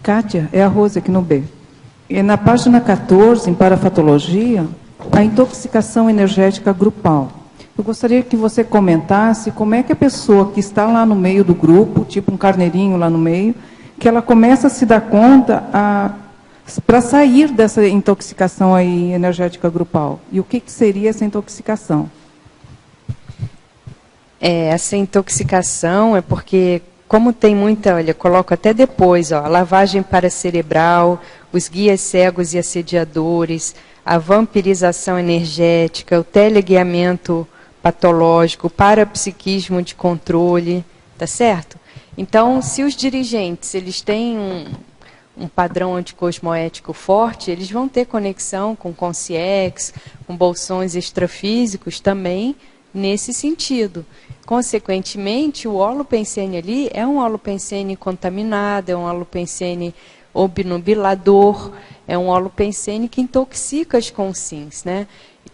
Kátia, é a Rose aqui no B. E na página 14, em parafatologia, a intoxicação energética grupal. Eu gostaria que você comentasse como é que a pessoa que está lá no meio do grupo, tipo um carneirinho lá no meio, que ela começa a se dar conta para sair dessa intoxicação aí energética grupal. E o que seria essa intoxicação? Essa intoxicação é porque, como tem muita, olha, coloco até depois, a lavagem paracerebral, os guias cegos e assediadores, a vampirização energética, o teleguiamento patológico, o parapsiquismo de controle, tá certo? Então, se os dirigentes eles têm um padrão anticosmoético forte, eles vão ter conexão com consciex, com bolsões extrafísicos também, nesse sentido. Consequentemente, o holopensene ali é um holopensene contaminado, é um holopensene obnubilador, é um holopensene que intoxica as consciências, né?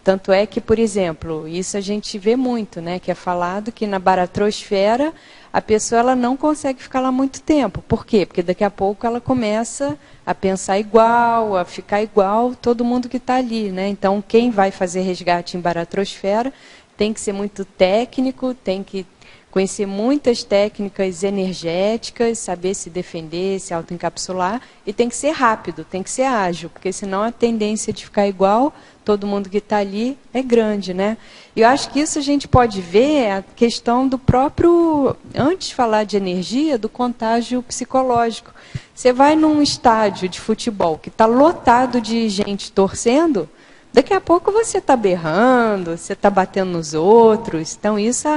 Tanto é que, por exemplo, isso a gente vê muito, né? Que é falado que na baratrosfera a pessoa ela não consegue ficar lá muito tempo. Por quê? Porque daqui a pouco ela começa a pensar igual, a ficar igual todo mundo que está ali, né? Então, quem vai fazer resgate em baratrosfera tem que ser muito técnico, tem que conhecer muitas técnicas energéticas, saber se defender, se autoencapsular, e tem que ser rápido, tem que ser ágil, porque senão a tendência de ficar igual, todo mundo que está ali, é grande, né? E eu acho que isso a gente pode ver a questão do próprio, antes de falar de energia, do contágio psicológico. Você vai num estádio de futebol que está lotado de gente torcendo, daqui a pouco você está berrando, você está batendo nos outros. Então, isso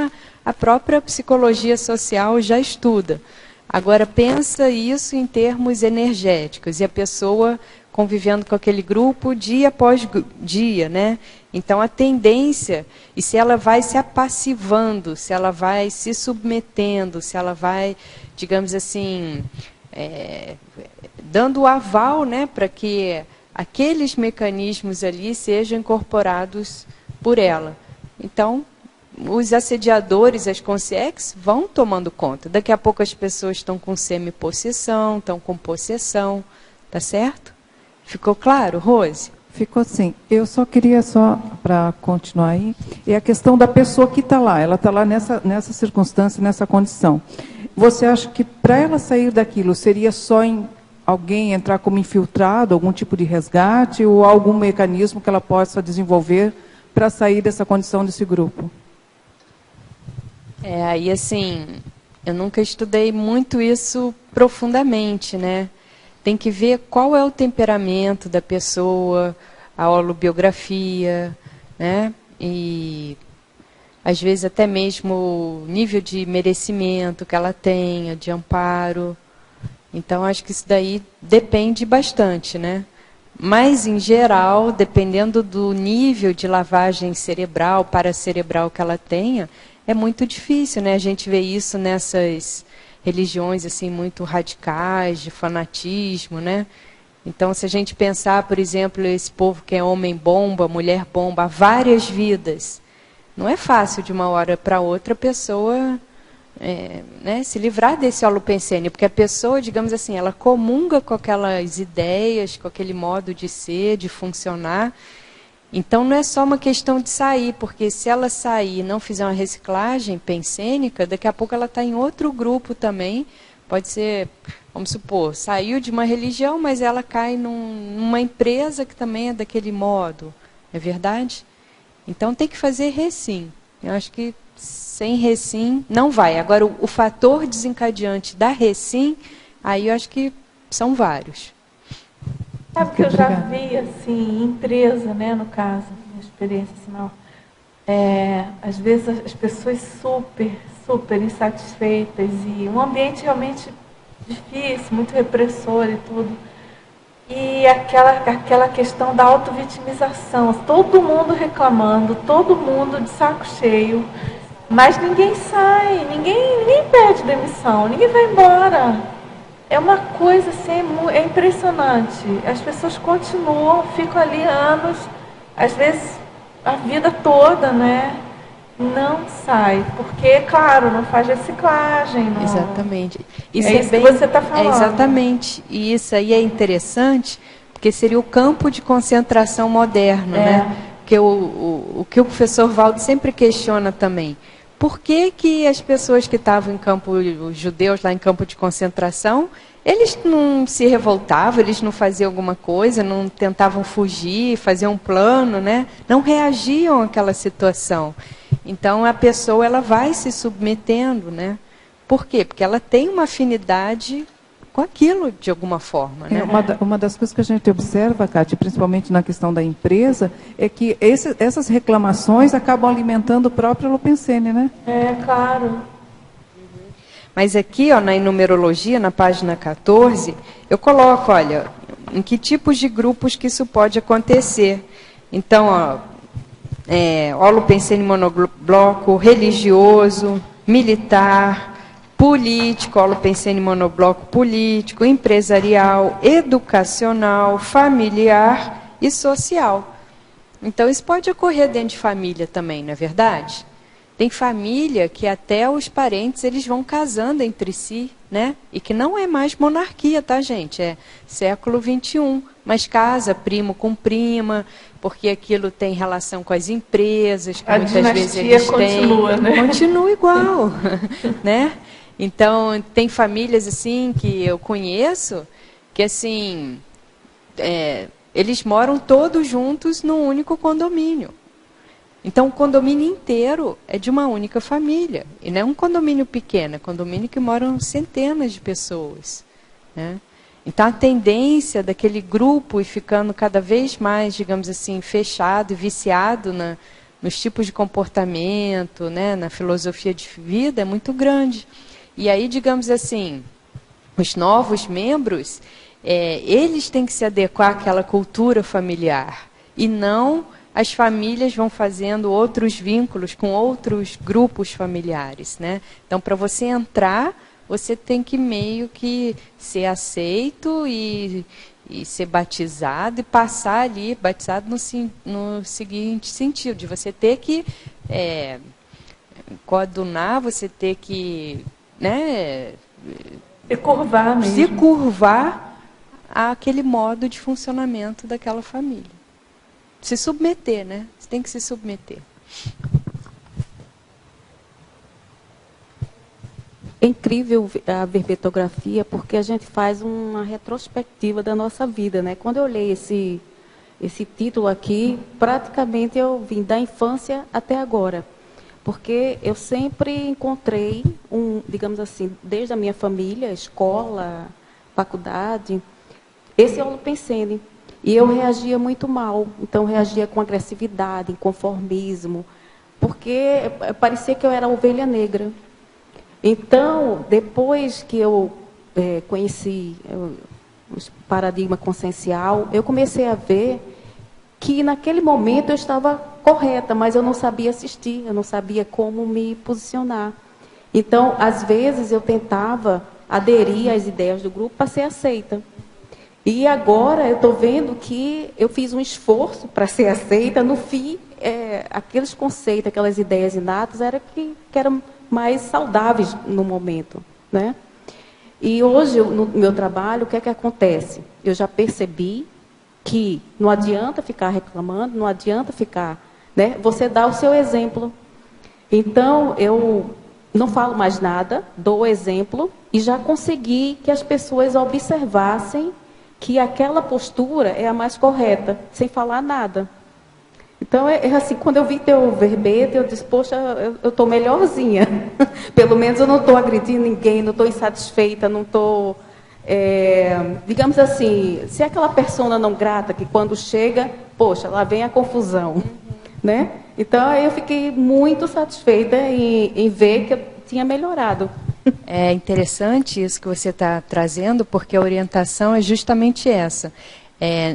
a própria psicologia social já estuda. Agora, pensa isso em termos energéticos, e a pessoa convivendo com aquele grupo dia após dia, né? Então, a tendência, e se ela vai se apassivando, se ela vai se submetendo, se ela vai, digamos assim, dando o aval, né, para que aqueles mecanismos ali sejam incorporados por ela. Então, os assediadores, as consciex, vão tomando conta. Daqui a pouco as pessoas estão com semi-possessão, estão com possessão, tá certo? Ficou claro, Rose? Ficou sim. Eu só queria, para continuar aí, é a questão da pessoa que está lá. Ela está lá nessa circunstância, nessa condição. Você acha que para ela sair daquilo seria só em alguém entrar como infiltrado, algum tipo de resgate, ou algum mecanismo que ela possa desenvolver para sair dessa condição desse grupo? Aí assim, eu nunca estudei muito isso profundamente, né? Tem que ver qual é o temperamento da pessoa, a holobiografia, né? E às vezes até mesmo o nível de merecimento que ela tenha, de amparo. Então, acho que isso daí depende bastante, né? Mas, em geral, dependendo do nível de lavagem cerebral, paracerebral que ela tenha, é muito difícil, né? A gente vê isso nessas religiões assim muito radicais, de fanatismo, né? Então, se a gente pensar, por exemplo, esse povo que é homem-bomba, mulher-bomba, há várias vidas, não é fácil de uma hora para outra a pessoa... né, se livrar desse holopensene, porque a pessoa, digamos assim, ela comunga com aquelas ideias, com aquele modo de ser, de funcionar. Então, não é só uma questão de sair, porque se ela sair e não fizer uma reciclagem pensênica, daqui a pouco ela está em outro grupo também. Pode ser, vamos supor, saiu de uma religião, mas ela cai numa empresa que também é daquele modo. É verdade? Então, tem que fazer recim. Eu acho que sem recim não vai. Agora, o fator desencadeante da recim, aí eu acho que são vários. Sabe que eu já vi, assim, empresa, né, no caso, minha experiência, assim, às vezes as pessoas super insatisfeitas e um ambiente realmente difícil, muito repressor e tudo. E aquela questão da autovitimização, todo mundo reclamando, todo mundo de saco cheio, mas ninguém sai, ninguém pede demissão, ninguém vai embora. É uma coisa assim, é impressionante. As pessoas continuam, ficam ali anos, às vezes a vida toda, né? não sai, porque, claro, não faz reciclagem. Não... Exatamente. Isso é isso bem, que você está falando. Exatamente. E isso aí é interessante, porque seria o campo de concentração moderno, né? Porque o que o professor Valdo sempre questiona também. Por que que as pessoas que estavam em campo, os judeus lá em campo de concentração, eles não se revoltavam, eles não faziam alguma coisa, não tentavam fugir, faziam um plano, né? Não reagiam àquela situação. Então a pessoa ela vai se submetendo, né? Por quê? Porque ela tem uma afinidade com aquilo de alguma forma, né? Uma das coisas que a gente observa, Cátia, principalmente na questão da empresa, é que essas reclamações acabam alimentando o próprio Holopensene, né? É, claro. Mas aqui, ó, na enumerologia, na página 14, eu coloco, olha, em que tipos de grupos que isso pode acontecer. Então, ó, Holopensene monobloco, religioso, militar, político, Holopensene monobloco político, empresarial, educacional, familiar e social. Então, isso pode ocorrer dentro de família também, não é verdade? Tem família que até os parentes eles vão casando entre si, né? E que não é mais monarquia, tá, gente? É século XXI. Mas casa primo com prima, porque aquilo tem relação com as empresas, que muitas vezes eles continua, têm. Né? Continua igual, né? Então, tem famílias assim que eu conheço, que assim, eles moram todos juntos num único condomínio. Então, o condomínio inteiro é de uma única família. E não é um condomínio pequeno, é um condomínio que moram centenas de pessoas, né? Então, a tendência daquele grupo ir ficando cada vez mais, digamos assim, fechado e viciado nos tipos de comportamento, né, na filosofia de vida, é muito grande. E aí, digamos assim, os novos membros, eles têm que se adequar àquela cultura familiar. E não as famílias vão fazendo outros vínculos com outros grupos familiares, né? Então, para você entrar, você tem que meio que ser aceito e ser batizado e passar ali, batizado no seguinte sentido, de você ter que coadunar, você ter que, né, se curvar mesmo. Se curvar àquele modo de funcionamento daquela família. Se submeter, né? Você tem que se submeter. É incrível a verbetografia, porque a gente faz uma retrospectiva da nossa vida, né? Quando eu olhei esse título aqui, praticamente eu vim da infância até agora. Porque eu sempre encontrei, digamos assim, desde a minha família, escola, faculdade, esse Holopensene. E eu reagia muito mal. Então, eu reagia com agressividade, inconformismo, porque parecia que eu era a ovelha negra. Então, depois que eu conheci o paradigma consciencial, eu comecei a ver que naquele momento eu estava correta, mas eu não sabia assistir, eu não sabia como me posicionar. Então, às vezes, eu tentava aderir às ideias do grupo para ser aceita. E agora eu estou vendo que eu fiz um esforço para ser aceita. No fim, aqueles conceitos, aquelas ideias inatas que eram mais saudáveis no momento, né? E hoje, no meu trabalho, o que é que acontece? Eu já percebi que não adianta ficar reclamando, não adianta ficar, né? Você dá o seu exemplo. Então, eu não falo mais nada, dou o exemplo e já consegui que as pessoas observassem que aquela postura é a mais correta, sem falar nada. Então, assim, quando eu vi teu verbete, eu disse, poxa, eu estou melhorzinha. Pelo menos eu não estou agredindo ninguém, não estou insatisfeita, não estou... digamos assim, se é aquela persona não grata que quando chega, poxa, lá vem a confusão. Né? Então, eu fiquei muito satisfeita em ver que eu tinha melhorado. É interessante isso que você está trazendo, porque a orientação é justamente essa.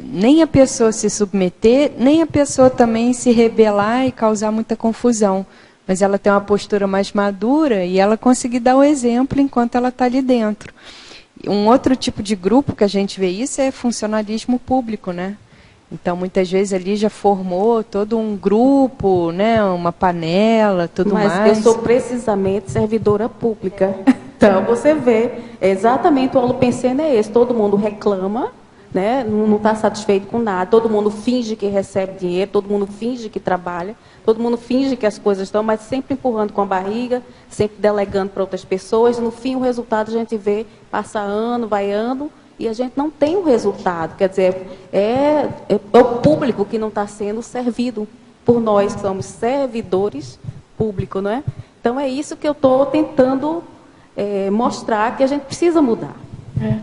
Nem a pessoa se submeter, nem a pessoa também se rebelar e causar muita confusão. Mas ela tem uma postura mais madura e ela conseguir dar o exemplo enquanto ela está ali dentro. Um outro tipo de grupo que a gente vê isso é funcionalismo público, né? Então, muitas vezes ali já formou todo um grupo, né, uma panela, tudo mais. Mas eu sou precisamente servidora pública. Então, você vê, exatamente o holopensene é esse. Todo mundo reclama, né, não está satisfeito com nada. Todo mundo finge que recebe dinheiro, todo mundo finge que trabalha, todo mundo finge que as coisas estão, mas sempre empurrando com a barriga, sempre delegando para outras pessoas. No fim, o resultado a gente vê, passa ano, vai ano, e a gente não tem o resultado. Quer dizer, é o público que não está sendo servido por nós, que somos servidores públicos, não é? Então, é isso que eu estou tentando mostrar, que a gente precisa mudar.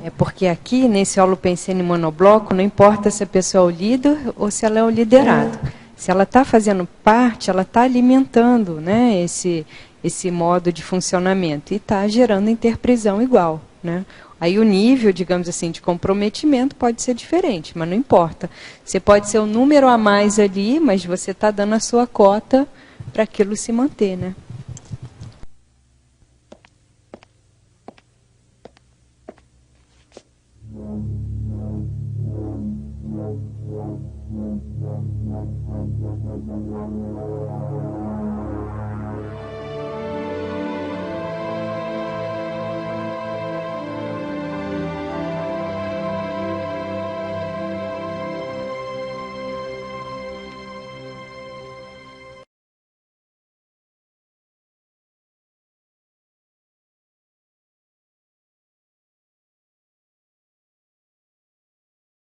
É porque aqui, nesse holopensene monobloco, não importa se a pessoa é o líder ou se ela é o liderado. Se ela está fazendo parte, ela está alimentando, né, esse modo de funcionamento e está gerando interprisão igual, né? Aí o nível, digamos assim, de comprometimento pode ser diferente, mas não importa. Você pode ser um número a mais ali, mas você está dando a sua cota para aquilo se manter, né?